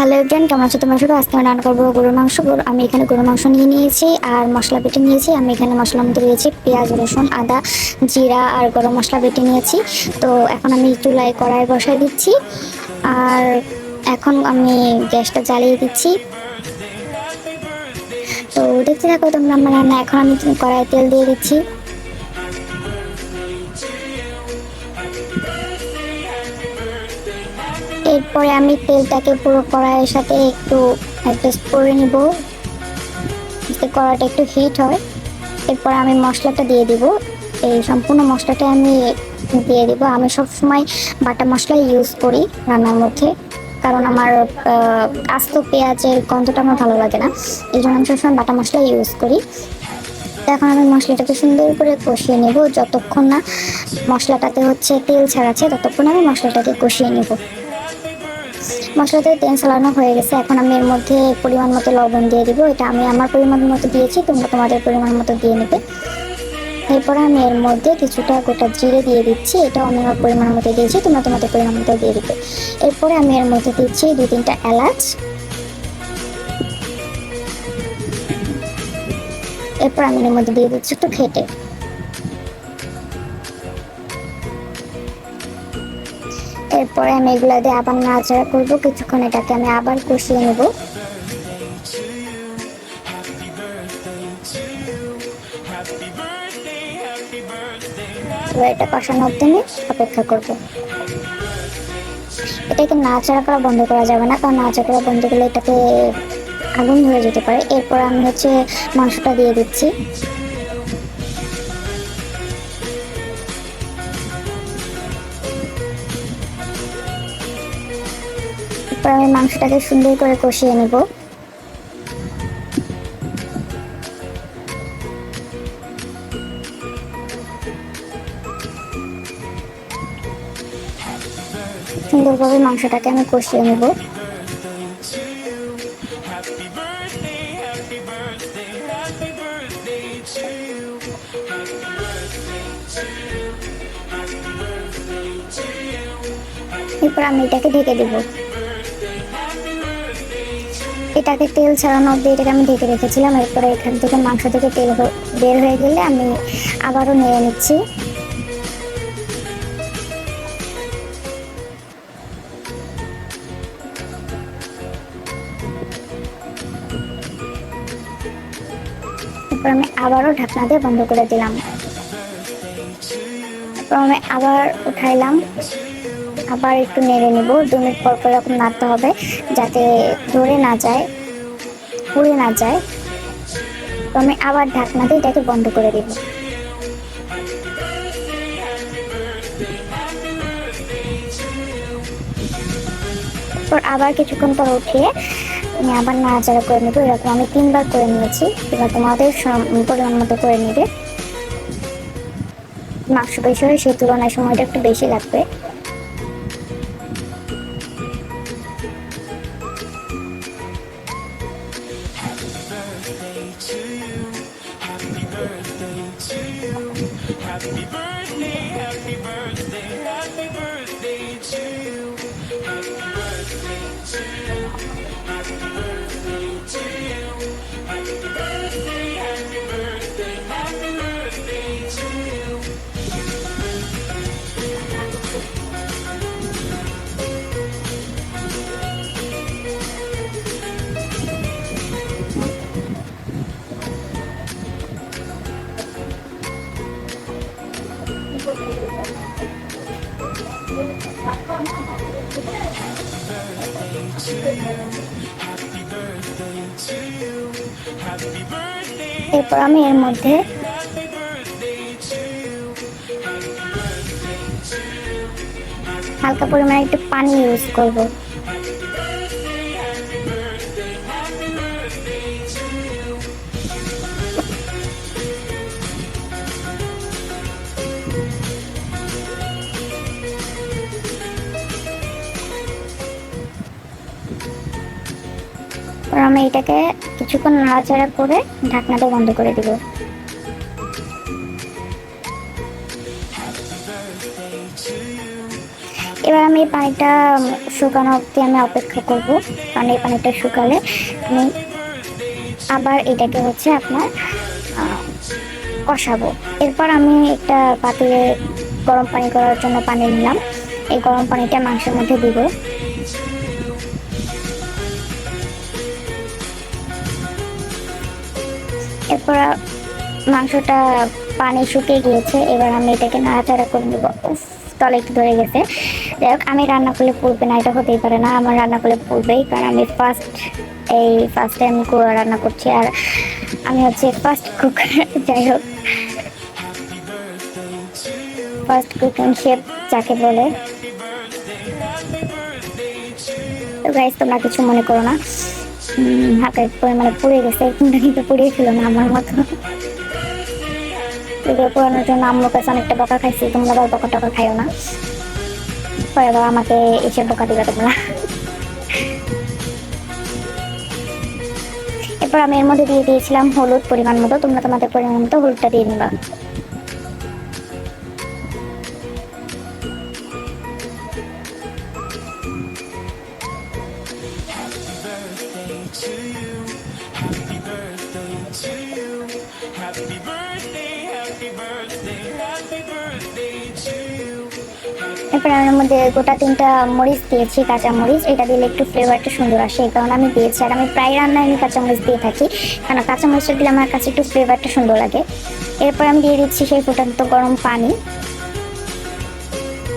Hello everyone, কেমন আছো তোমরা? শুধু আজকে আমি রান্না করবো গরুর মাংস। আমি এখানে গরুর মাংস নিয়ে নিয়েছি আর মশলা বেটে নিয়েছি। আমি এখানে মশলার মধ্যে দিয়েছি পেঁয়াজ, রসুন, আদা, জিরা আর গরম মশলা বেটে নিয়েছি। তো এখন আমি চুলায় কড়াই বসাই দিচ্ছি আর এখন আমি গ্যাসটা জ্বালিয়ে দিচ্ছি। তো দেখতে থাকো তোমরা আমার রান্না। এখন আমি কড়াই তেল দিয়ে দিচ্ছি। এরপরে আমি তেলটাকে পুরো কড়াইয়ের সাথে একটু অ্যাডজাস্ট করে নিব, যাতে কড়াইটা একটু হিট হয়। এরপর আমি মশলাটা দিয়ে দিব। এই সম্পূর্ণ মশলাটা আমি দিয়ে দিব। আমি সবসময় বাটা মশলা ইউজ করি রান্নার মধ্যে, কারণ আমার আস্ত পেঁয়াজের গন্ধটা আমার ভালো লাগে না, এই জন্য আমি সবসময় বাটা মশলা ইউজ করি। এখন আমি মশলাটাকে সুন্দর করে কষিয়ে নেব। যতক্ষণ না মশলাটাতে হচ্ছে তেল ছাড়াচ্ছে ততক্ষণ আমি মশলাটাকে কষিয়ে নেব। মশলাতে তেল ছাড়ানো হয়ে গেছে। এখন আমি এর মধ্যে পরিমাণ মতো লবণ দিয়ে দিব। এটা আমি আমার পরিমাণ মতো দিয়েছি, তোমরা তোমাদের পরিমাণ মতো দিয়ে নেবে। এরপরে আমি এর মধ্যে কিছুটা গোটা জিরে দিয়ে দিচ্ছি। এটাও আমি আমার পরিমাণ মতো দিয়েছি, তোমরা তোমাদের পরিমাণ মতো দিয়ে দিবে। এরপরে আমি এর মধ্যে দিচ্ছি 2-3টা এলাচ। এরপর আমি এর মধ্যে দিয়ে দিচ্ছি একটু ঘেটে। এরপরে আমি এগুলা দিয়ে আবার নাড়াচাড়া করবো কিছুক্ষণ। এটাকে আমি আবার কষিয়ে নেব। এটা কষানো অবধি আমি অপেক্ষা করবো। এটাকে নাড়াচাড়া করা বন্ধ করা যাবে না, কারণ নাড়াচাড়া করা বন্ধ করলে এটাতে আগুন ধরে যেতে পারে। এরপর আমি হচ্ছে মাংসটা দিয়ে দিচ্ছি। এরপর আমি মাংসটাকে সুন্দর করে কষিয়ে নেব। সুন্দরভাবে মাংসটাকে আমি কষিয়ে নেব। এরপর আমি এটাকে ঢেকে দেব। এটাকে তেল ছাড়ানো অব্দি এটাকে আমি ঢেকে রেখেছিলাম। এরপরে এখান থেকে মাংস থেকে তেল বের হয়ে গেলে আমি আবারও নেড়ে নিচ্ছি। এরপর আমি আবারও ঢাকনা দিয়ে বন্ধ করে দিলাম। এরপর আমি আবার উঠাইলাম, আবার একটু নেড়ে নেব। 2 মিনিট পর পর এরকম নাড়তে হবে, যাতে ধরে না যায়, পুড়ে না যায়। তো আমি আবার ঢাকনা দিয়ে এটাকে বন্ধ করে দিব। তারপর আবার কিছুক্ষণ পর উঠিয়ে আমি আবার নাড়াচাড়া করে নেবো। এরকম আমি 3বার করে নিয়েছি। তোমরা তোমাদের পরিমাণ মতো করে নেবে। মাংস বেশি হয় সেই তুলনায় সময়টা একটু বেশি লাগবে। এরপর আমি এর মধ্যে হালকা পরিমাণে একটু পানি ইউজ করব। আমি এটাকে কিছুক্ষণ নাড়াচাড়া করে ঢাকনাটা বন্ধ করে দিব। এবার আমি এই পানিটা শুকানো অবধি আমি অপেক্ষা করব, কারণ এই পানিটা শুকালে আমি আবার এটাকে হচ্ছে আপনার কষাবো। এরপর আমি একটা পাতিলে গরম পানি করার জন্য পানি নিলাম, এই গরম পানিটা মাংসের মধ্যে দিব। এরপর মাংসটা পানি শুকিয়ে গিয়েছে, এবার আমি এটাকে নাড়াচাড়া করে নেব। উফ, তলে একটু ধরে গেছে। যাই হোক, আমি রান্না করলে পুড়বে না, এটা হতেই পারে না, আমার রান্না করলে পুড়বেই, কারণ আমি ফার্স্ট টাইম রান্না করছি, আর আমি হচ্ছে ফার্স্ট কুক। যাই হোক, ফার্স্ট কুকিং শেফ যাকে বলে। তো গাইস, তোমরা কিছু মনে করো না, হালকা পরিমাণে পুড়ে গেছে, তোমরা কিন্তু পুড়িয়ে ছিল না আমার মতো। এগুলো পোড়ানোর জন্য আম্মুর কাছে অনেকটা বকা খাইছি, তোমরা আবার বকা টকা খাইও না, পরে আবার আমাকে এসে বকা দিবে তোমরা। এরপর আমি এর মধ্যে দিয়ে দিয়েছিলাম হলুদ পরিমাণ মতো, তোমরা তোমাদের পরিমাণ মতো হলুদটা দিয়ে নিবা। এরপর আমি এর মধ্যে গোটা 3টা মরিচ দিয়েছি, কাঁচা মরিচ, এটা দিলে একটু ফ্লেভারটা সুন্দর আসে, এই কারণে আমি দিয়েছি। আর আমি প্রায় রান্নায় আমি কাঁচা মরিচ দিয়ে থাকি, কারণ কাঁচা মরিচটা দিলে আমার কাছে একটু ফ্লেভারটা সুন্দর লাগে। এরপর আমি দিয়ে দিচ্ছি সেই ফুটান্ত গরম পানি,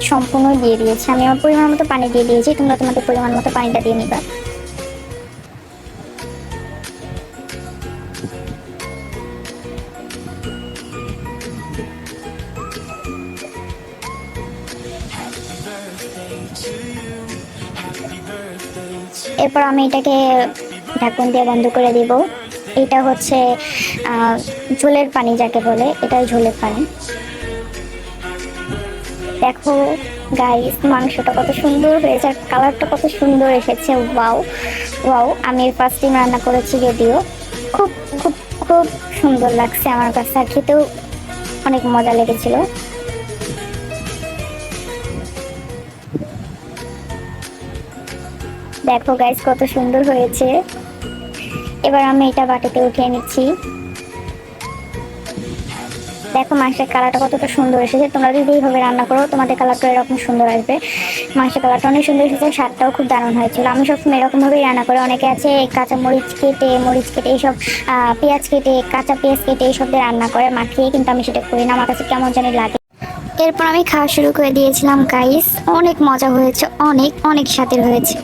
সম্পূর্ণ দিয়ে দিয়েছি। আমি আমার পরিমাণ মতো পানি দিয়ে দিয়েছি, তোমরা তোমাদের পরিমাণ মতো পানিটা দিয়ে নিবা। এরপর আমি এটাকে ঢাকন দিয়ে বন্ধ করে দিব। এটা হচ্ছে ঝোলের পানি যাকে বলে, এটাই ঝোলের পানি। দেখো গাইস, মাংসটা কত সুন্দর হয়েছে, আর কালারটা কত সুন্দর এসেছে। ওয়াও ওয়াও, আমি ফার্স্ট টাইম রান্না করেছি, যদিও খুব খুব খুব সুন্দর লাগছে আমার কাছে, আর খেতেও অনেক মজা লেগেছিল। দেখো গাইস, কত সুন্দর হয়েছে। এবার আমি এটা বাটিতে উঠিয়ে নিচ্ছি। দেখো মাংসের কালারটা কতটা সুন্দর এসেছে, তোমরা যদি এইভাবে রান্না করো তোমাদের কালারটা এরকম সুন্দর আসবে। মাংসের কালারটা অনেক সুন্দর এসেছে, স্বাদটাও খুব দারুণ হয়েছিল। আমি সবসময় এরকমভাবেই রান্না করি। অনেকে আছে কাঁচা মরিচ কেটে এইসব পেঁয়াজ কেটে, কাঁচা পেঁয়াজ কেটে এইসব দিয়ে রান্না করে মাখিয়ে, কিন্তু আমি সেটা করি না, আমার কাছে কেমন জানি লাগে। এরপর আমি খাওয়া শুরু করে দিয়েছিলাম গাইস, অনেক মজা হয়েছে, অনেক অনেক স্বাদের হয়েছে।